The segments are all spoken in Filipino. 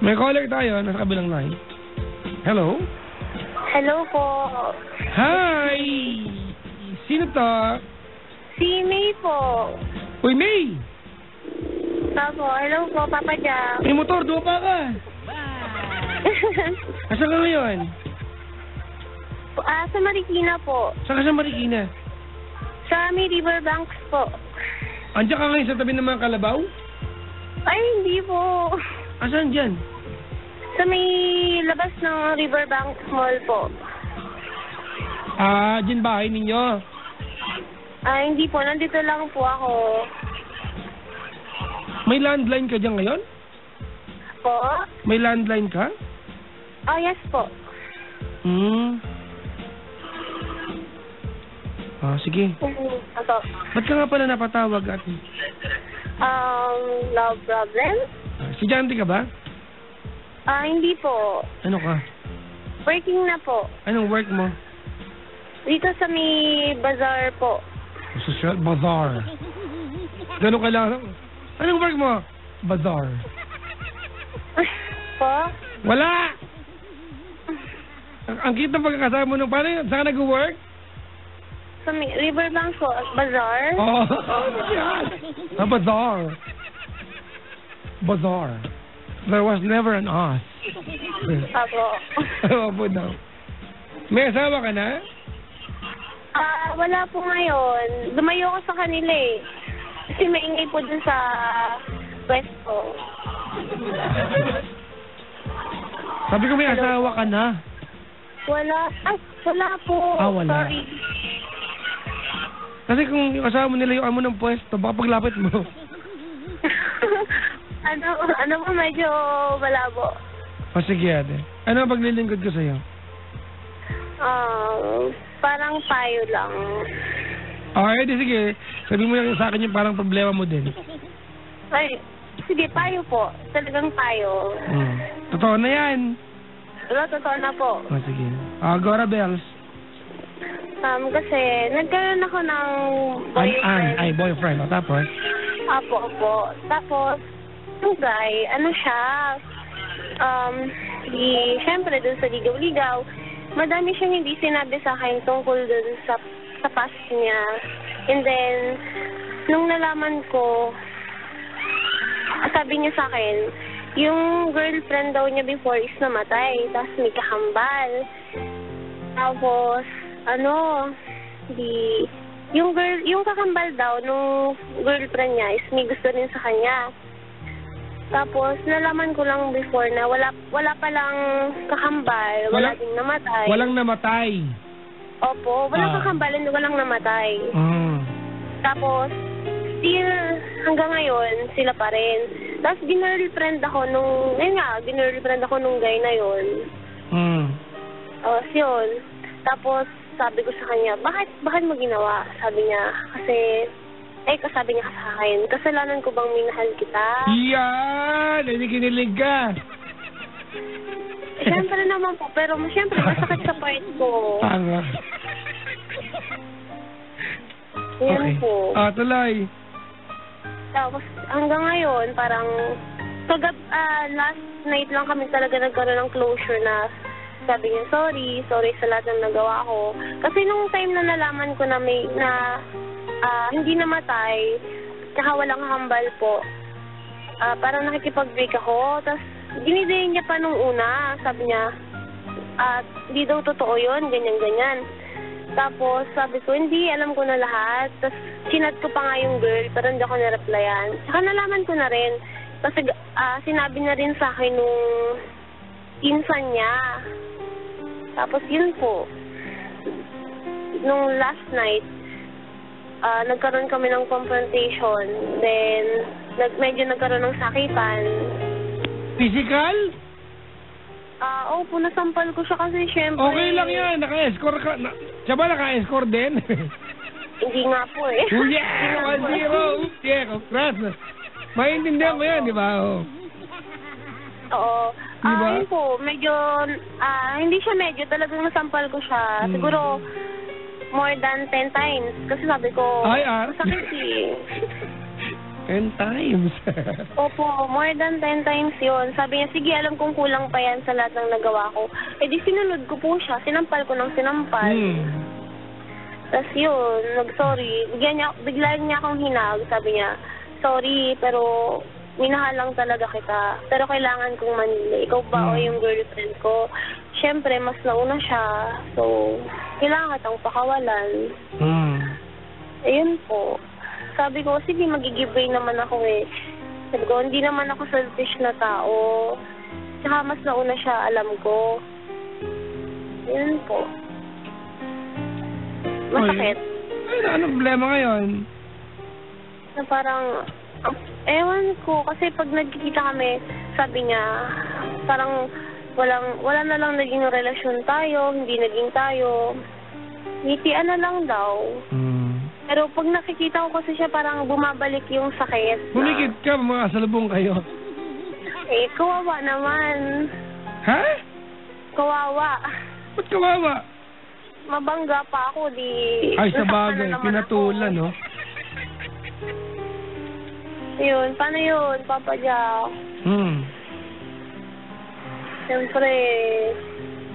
May caller tayo, nasa kabilang line. Hello? Hello po. Hi! Sino to? Si May po. Uy, May! Opo, hello po, Papa Jack. May motor, dupa ka. Asan ka ngayon? Sa Marikina po. Saan ka sa Marikina? Sa may Riverbanks po. Andiyan ka ngayon sa tabi ng mga kalabaw? Ay, hindi po. Asan dyan? Sa may labas ng Riverbanks Mall po. Dyan bahay ninyo? Hindi po, nandito lang po ako. May landline ka dyan ngayon? Po? May landline ka? Oh, yes po. Sige. Ato. Ba't ka nga pala napatawag, ate? Love problem? Estudyante ka ba? Hindi po. Ano ka? Working na po. Anong work mo? Dito sa may bazaar po. Social bazaar. Gano'n ka lang? Anong work mo? Bazaar. Po? Wala! Ang cute ng pagkakasama mo nung paano yun? Saan ka nag-work? Sa may Riverbanks po, bazaar? Oh, yan. Bazaar. Bazaar. There was never an us. Apo. Opo daw. May asawa ka na? Wala po ngayon. Lumayo ko sa kanila eh. Kasi maingay po dun sa pwesto. Sabi ko may asawa ka na. Wala. Wala po. Wala. Sorry. Kasi kung yung asawa mo nilayuan mo ng pwesto, baka paglapit mo. Ano po medyo malabo. Sige ate. Ano ang paglilingkod ko sa'yo? Parang payo lang. Okay, sige. Sabi mo lang sa akin yung parang problema mo din. Ay, sige, payo po. Talagang payo. Totoo na yan. Totoo na po. Sige. Gora Bells. Kasi nagkaroon ako ng boyfriend. Boyfriend. Tapos? Opo. Tapos, yung guy, ano siya, syempre dun sa ligaw-ligaw, madami siyang hindi sinabi sa akin tungkol dun sa past niya. And then, nung nalaman ko, sabi niya sa akin, yung girlfriend daw niya before is namatay, tapos may kahambal. Tapos, yung kakambal daw nung girlfriend niya is may gusto rin sa kanya. Tapos, nalaman ko lang before na wala palang kakambal, wala ding namatay. Walang namatay? Opo, walang kakambal and walang namatay. Tapos, still, hanggang ngayon, sila pa rin. Tapos, ginirlfriend ako nung guy na yun. Yun. Tapos, sabi ko sa kanya, bakit mo ginawa? Sabi niya, sabi niya sa akin, kasalanan ko bang minahal kita? Yan! Hindi kinilig ka. Siyempre naman po, pero siyempre masakit sa part ko. Tanga. Yan po. Tuloy. Tapos hanggang ngayon, parang last night lang kami talaga nagkaroon ng closure na sabi niya, sorry sa lahat ng nagawa ko. Kasi nung time na nalaman ko na hindi namatay, tsaka walang hambal po, parang nakikipag-break ako. Tapos, dinidayin niya pa nung una. Sabi niya, di daw totoo yun, ganyan-ganyan. Tapos, sabi ko, hindi, alam ko na lahat. Tapos, sinat ko pa nga yung girl, pero hindi ako na-replyan. Tsaka nalaman ko na rin. Kasi, sinabi na rin sa akin nung insan niya. Tapos, yun po. Nung last night, nagkaroon kami ng confrontation. Then, medyo nagkaroon ng sakitan. Physical? Opo, nasampal ko siya kasi syempre... Okay lang yan, naka-escort ka. Siya ba naka-escort din? Hindi nga po eh. Yeah! 1-0! Yeah, congrats. Maintindihan mo yan, di ba? Oo. Diba? Yun po, medyo... hindi siya medyo, talagang nasampal ko siya. Siguro... more than 10 times. Kasi sabi ko, masakit eh. 10 times. Opo, more than 10 times yun. Sabi niya, sige, alam kong kulang pa yan sa lahat ng nagawa ko. Eh di sinunod ko po siya. Sinampal ko ng sinampal. Tapos yun, nag-sorry. Bigla niya akong hinag. Sabi niya, sorry, pero minahal lang talaga kita. Pero kailangan kong manili. Ikaw ba o yung girlfriend ko? Siyempre, mas nauna siya. So, kailangan kitang pakawalan. Ayun po. Sabi ko, sige, mag-give way naman ako eh. Sabi ko, hindi naman ako selfish na tao. Tsaka mas nauna siya, alam ko. Ayun po. Masakit. Ano problema ngayon? Na parang, ewan ko, kasi pag nagkikita kami, sabi niya, parang wala na lang naging relasyon tayo, hindi naging tayo. Ngitian na lang daw. Pero pag nakikita ko kasi siya, parang bumabalik yung sakit. Bumikit ka, mga salubong kayo. Eh, kawawa naman. Ha? Kawawa. Ba't kawawa? Mabangga pa ako, di... Ay, sa nasaktan bagay, na naman pinatulan, ako. no? Yun, paano yun, Papa Jack? Siyempre,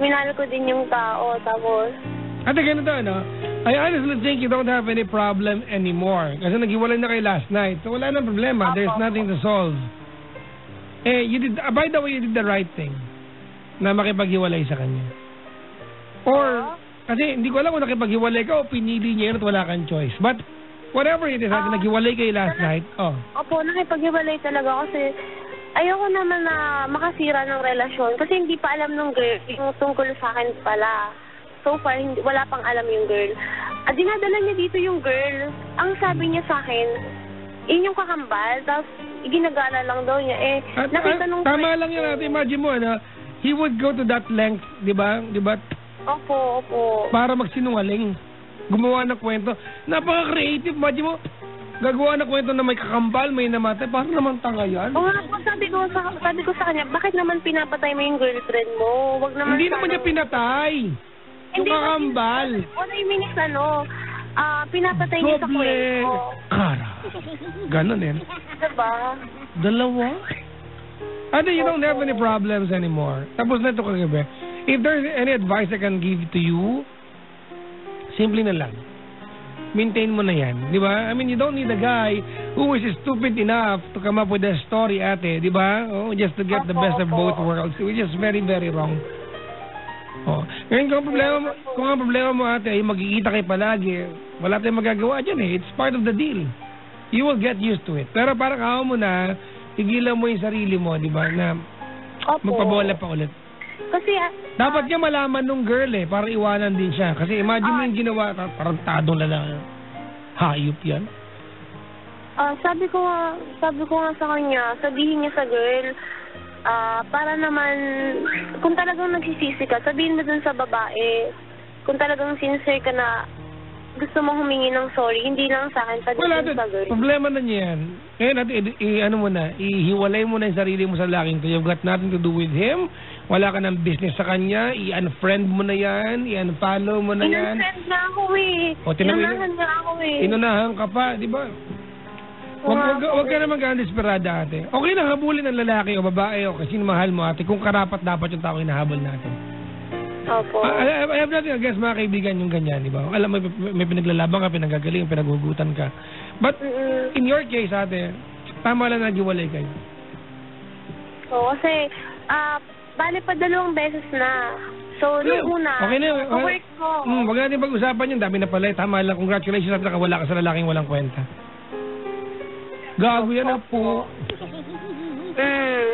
minahal ko din yung tao, tapos... Ate, ganito, no? I honestly think you don't have any problem anymore. Kasi naghiwalay na kayo last night. So, wala nang problema. There's nothing to solve. Eh, by the way, you did the right thing na makipaghiwalay sa kanya. Or, kasi hindi ko alam kung nakipaghiwalay ka o pinili niya yun at wala kang choice. But, whatever it is, naghiwalay kayo last night. Opo, nakipaghiwalay talaga kasi ayoko naman na makasira ng relasyon kasi hindi pa alam ng girl yung tungkol sa akin pala. So far, wala pang alam yung girl. At dinadala niya dito yung girl. Ang sabi niya sa akin, yun yung kakambal. Tapos, ginagala lang daw niya. Eh, nakita nung... Tama lang yan natin. Imagine mo, ano? He would go to that length, di ba? Di ba? Opo. Para magsinungaling. Gumawa ng kwento. Napaka-creative. Imagine mo, gagawa ng kwento na may kakambal, may namatay. Para naman tanga yan. Oo nga po, sabi ko sa kanya, bakit naman pinapatay mo yung girlfriend mo? Wag naman hindi naman niya pinatay. Yung kakambal. What I mean is pinapatay niya sa kwento. Kara. Ganon eh. Diba? Dalawa? Ate, you don't have any problems anymore. Tapos na ito kagabi. If there's any advice I can give to you, simple na lang. Maintain mo na yan. Di ba? I mean, you don't need a guy who is stupid enough to come up with a story, ate. Di ba? Oh, just to get the best of both worlds. Which is very, very wrong. Oh. Ngayon, kung ang problema mo, ate, ay magkikita kayo palagi, wala tayong magagawa dyan eh. It's part of the deal. You will get used to it. Pero parang ako mo na, tigilan mo yung sarili mo, di ba, na magpabola pa ulit. Kasi, dapat niya malaman nung girl eh, para iwanan din siya. Kasi imagine mo yung ginawa, parang tadong lalaki. Hayop yan. Sabi ko nga sa kanya, sabihin niya sa girl, para naman, kung talagang nagsisisi ka, sabihin mo dun sa babae, kung talagang sincere ka na gusto mong humingi ng sorry, hindi lang sa akin, pati dun sa girl. Problema na niya yan. Ngayon natin, ihiwalay mo na yung sarili mo sa laking to. You've got nothing to do with him. Wala ka ng business sa kanya. I-unfriend mo na yan. I-unfollow mo na yan. I-unfriend na ako eh. Inunahan na ako eh. Inunahan ka pa, di ba? Huwag ka naman gano'n desperada, ate. Okay lang habulin ng lalaki o babae o kasi mahal mo, ate, kung karapat dapat yung tao hinahabol natin. Opo. I have nothing against mga kaibigan yung ganyan, di ba? Alam mo, may pinaglalaban ka, pinagagaling, pinaghugutan ka. But, in your case, ate, tama lang naghiwalay kayo. Oo, kasi, bale pa 2 beses na. So, nung una, okay na, work ko. Huwag natin pag-usapan yun, dami na pala. Tama lang, congratulations at nakawala ka sa lalaking walang kwenta. Gago yan ang po.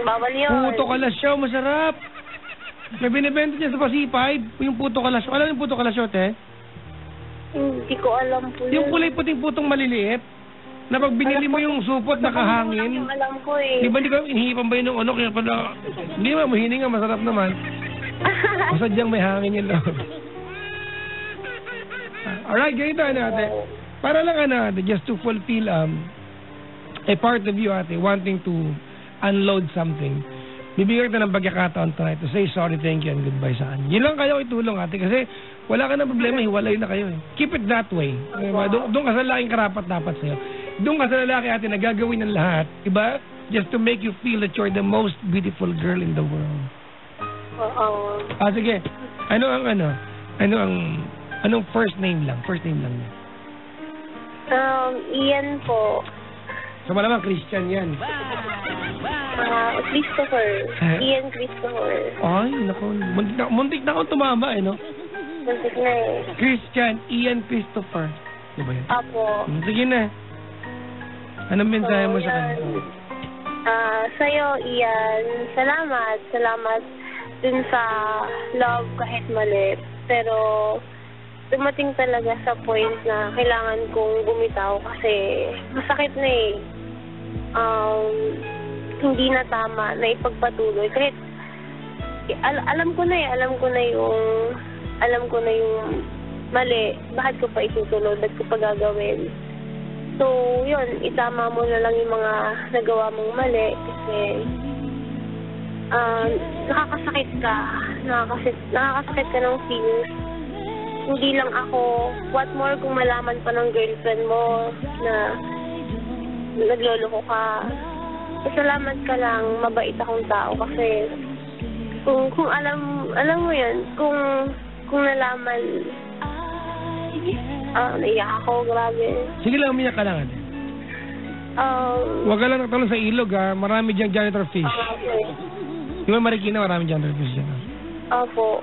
Bawal yun. Puto kalasyaw, masarap. May binibenta niya sa Pasipay, yung puto kalasyaw. Alam yung puto kalasyaw, te? Hindi ko alam po yun. Yung kulay puting putong maliliit, na pag binili mo yung supot nakahangin. Yung alam ko eh. Di ba hindi ka inihipan ba yun ng ano? Kaya pala, hindi ba, mahininga, masarap naman. Masadyang may hangin yun lang. Alright, ganito ate. Para lang ate, just to fulfill a part of you, ate, wanting to unload something. Bibigyan kita ng pagkakataon tonight to say sorry, thank you, and goodbye sa kanya. Yun lang kayo itulong, ate, kasi wala ka ng problema, hiwalay na kayo eh. Keep it that way. Doon ka sa laking karapat dapat sa'yo. Doon ka sa lalaki ate na gagawin ng lahat, diba? Just to make you feel that you're the most beautiful girl in the world. Oo. Sige. Anong first name lang? First name lang. Ian po. So malamang Christian yan. Christopher. Ian Christopher. Ay, naku. Muntik na ako tumama no? Muntik na eh. Christian, Ian Christopher. Diba yan? Apo. Sige na. Anong mensahe mo sa kanya? Sa'yo, Ian, salamat. Salamat dun sa love kahit mali. Pero dumating talaga sa point na kailangan kong bumitaw kasi masakit na eh. Hindi na tama na ipagpatuloy. Kahit alam ko na yung mali. Bakit ko pa itutuloy? Bakit ko pa gagawin? So, yun, itama mo na lang yung mga nagawa mong mali kasi nakakasakit ka. Nakakasakit ka ng feelings. Hindi lang ako, what more kung malaman pa ng girlfriend mo na nagloloko ka. Salamat ka lang, mabait akong tao kasi kung alam mo yun, kung nalaman, naiyak ako, grabe. Sige lang, umiyak ka lang. Huwag ka lang nagtalon sa ilog ha, marami diyang janitor fish. Okay. Di ba Marikina, marami janitor fish dyan ha? Opo.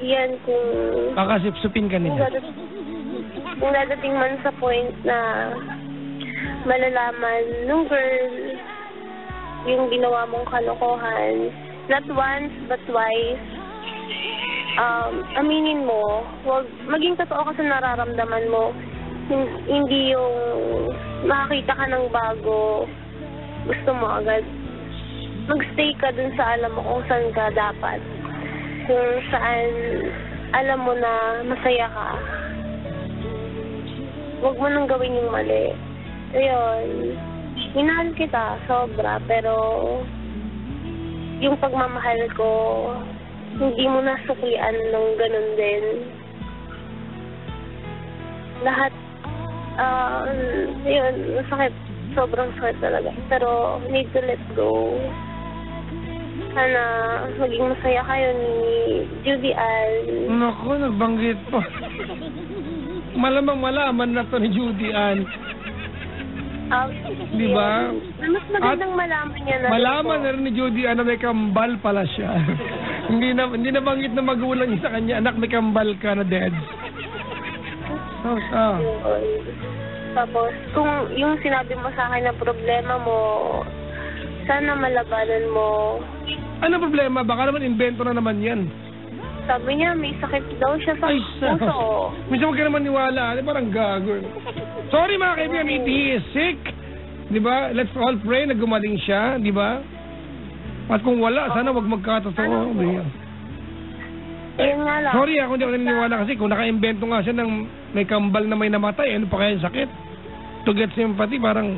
Yan kung... Kakasipsupin ka nila. Kung dadating man sa point na malalaman nung girl yung ginawa mong kalokohan, not once but twice, aminin mo, wag maging totoo ka sa nararamdaman mo. Hindi yung makakita ka ng bago, gusto mo agad. Magstay ka dun sa alam mo kung saan ka dapat. Kung saan alam mo na masaya ka. Huwag mo nang gawin yung mali. Ayun, minahal kita, sobra, pero yung pagmamahal ko, hindi mo nasuklian ng ganun din. Lahat, yun, masakit. Sobrang sakit talaga. Pero, need to let go. Sana, maging masaya kayo ni Judy Ann. Naku, nagbanggit pa. Malamang malaman na to ni Judy Ann. Di ba? Mas magandang malaman niya na. Malaman na rin ni Judy Ann na may kambal pala siya. hindi na banggit na magulang niya sa kanya, anak, may kambal ka na dead. Tapos, kung yung sinabi mo sa akin na problema mo, sana malabanan mo. Ano problema? Baka naman invento na naman yan. Sabi niya, may sakit daw siya sa puso. Minsan huwag ka naman niwala. Parang gago. Sorry mga kaibigan, he is sick. Di ba? Let's all pray na gumaling siya. Di ba? At kung wala, sana wag magkatotoo. Yun nga lang. Sorry kung hindi ako naniniwala kasi kung naka-invento nga siya ng may kambal na may namatay, ano pa kaya yung sakit? To get sympathy, parang...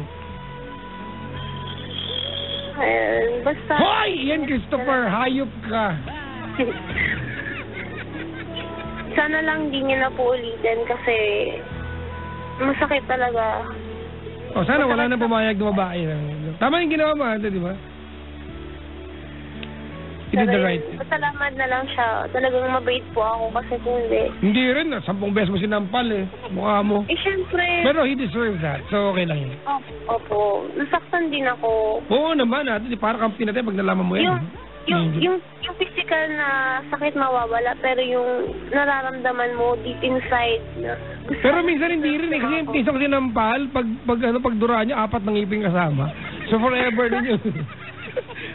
Basta... Hoy! Ian Christopher, hayop ka! Sana lang di niya na po ulitin kasi masakit talaga. Sana wala na pumayag na babae. Tama yung ginawa mo, di ba? He did the right thing. Salamat na lang siya. Talagang mabait po ako kasi kung hindi. Hindi rin. 10 beses mo sinampal mukha mo. Syempre. Pero he deserves that. So okay lang yun. Opo. Nasaktan din ako. Oo naman. Parang kang pinatay pag nalaman mo yan. Yung physical na sakit mawawala pero yung nararamdaman mo deep inside na... Pero minsan hindi rin kasi yung pisang sinampal pag dura niya 4 ng ngipin kasama. So forever din yun.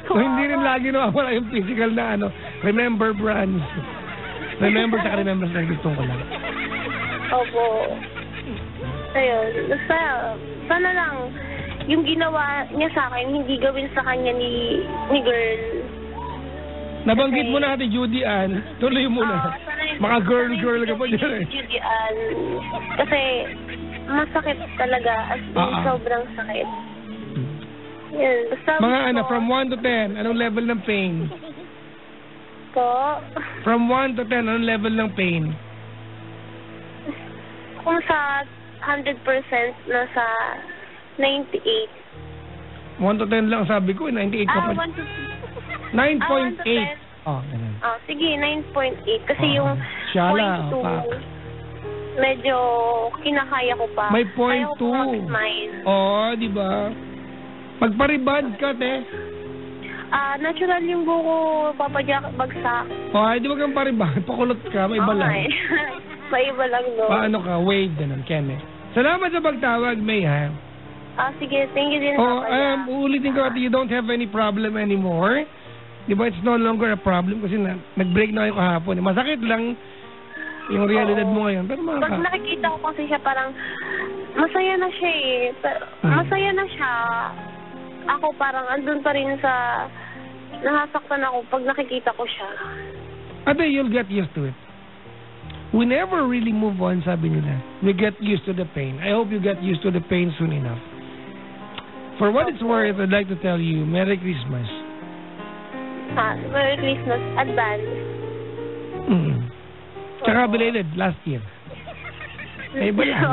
So hindi rin lagi nawawala yung physical na remember brands. Remember sa remember na gusto ko lang. Opo. Ayun. Basta, sana lang yung ginawa niya sa akin, hindi gawin sa kanya ni girl. Nabanggit mo na Ate Judy Ann. Tuloy mo na. Maka girl ka pa dyan Judy Ann. Kasi masakit talaga. As in, sobrang sakit. Yan, basta mga from 1 to 10, anong level ng pain? Po? From 1 to 10, anong level ng pain? Kung sa 100% nasa 98. 1 to 10 lang sabi ko, 98 ka pa. 1 to 9.8. Oh, ganun. Sige, 9.8. Kasi yung Shala, 0.2, medyo kinakaya ko pa. May Kaya ko 0.2. mag-smile. Di ba? Pagparibad ka, te. Natural yung buko, bagsak. Di ba kang paribad? Pakulot ka, may iba lang. May iba lang doon. Paano ka? Wade, ganun, Keme. Salamat sa pagtawag, May, ha? Sige, thank you din. Uulitin ko at you don't have any problem anymore. Di ba, it's no longer a problem kasi nag-break na kayo kahapon. Masakit lang yung realidad mo ngayon. Pero pag nakikita ko kasi siya parang masaya na siya Masaya na siya. Ako parang andun pa rin sa nasasaktan ako pag nakikita ko siya. Ate, you'll get used to it. We never really move on, sabi nila. We get used to the pain. I hope you get used to the pain soon enough. For what it's worth, I'd like to tell you, Merry Christmas. Merry Christmas, advance. Tsaka belated, last year. Ay, iba lang.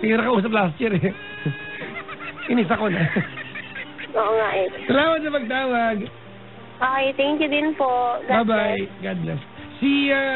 Sige, nakausap last year eh. Inis ako na. Oo nga eh. Salamat sa pagtawag. Okay, thank you din po. Bye-bye. God bless. See ya!